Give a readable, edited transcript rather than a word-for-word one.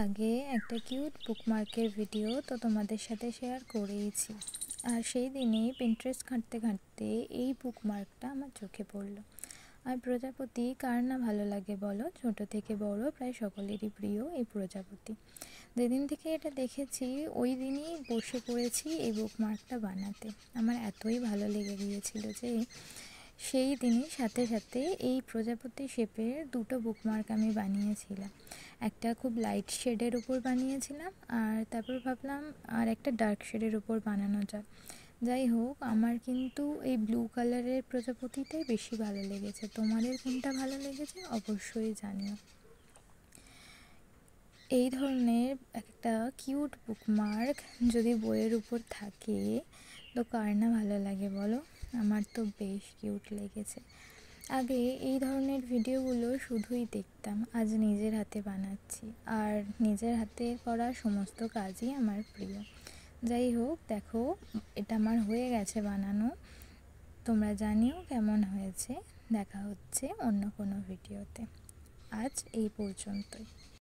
আগে একটা cute বুকমার্কের video তো তোমাদের সাথে শেয়ার করেইছি। আর সেই দিনেই পিন্টারেস্ট ঘাঁটতে ঘাঁটতে এই বুকমার্কটা আমার চোখে পড়লো। আর প্রজাপতি কার না ভালো লাগে বলো, ছোট থেকে বড় প্রায় সকলেরই প্রিয় এই প্রজাপতি। যেদিন থেকে এটা দেখেছি ওই দিনই বসে পড়েছি এই বুকমার্কটা বানাতে। আমার এতই ভালো লেগে গিয়েছিল যে সেই দিনই সাথে সাথে এই প্রজাপতি শেপের দুটো বুকমার্ক আমি বানিয়েছিলাম। একটা খুব লাইট শেডের উপর বানিয়েছিলাম, আর তারপর ভাবলাম আর একটা ডার্ক শেডের উপর বানানো যাক। যাই হোক, আমার কিন্তু এই ব্লু কালারের প্রজাপতিটাই বেশি ভালো লেগেছে। তোমাদের কোনটা ভালো লেগেছে অবশ্যই জানিও। এই ধরনের একটা কিউট বুকমার্ক যদি বইয়ের উপর থাকে তো কার না ভালো লাগে বলো। আমার তো বেশ কিউট লেগেছে। আগে এই ধরনের ভিডিওগুলো শুধুই দেখতাম, আজ নিজের হাতে বানাচ্ছি। আর নিজের হাতে করা সমস্ত কাজই আমার প্রিয়। যাই হোক, দেখো এটা আমার হয়ে গেছে বানানো। তোমরা জানিও কেমন হয়েছে। দেখা হচ্ছে অন্য কোনো ভিডিওতে। আজ এই পর্যন্তই।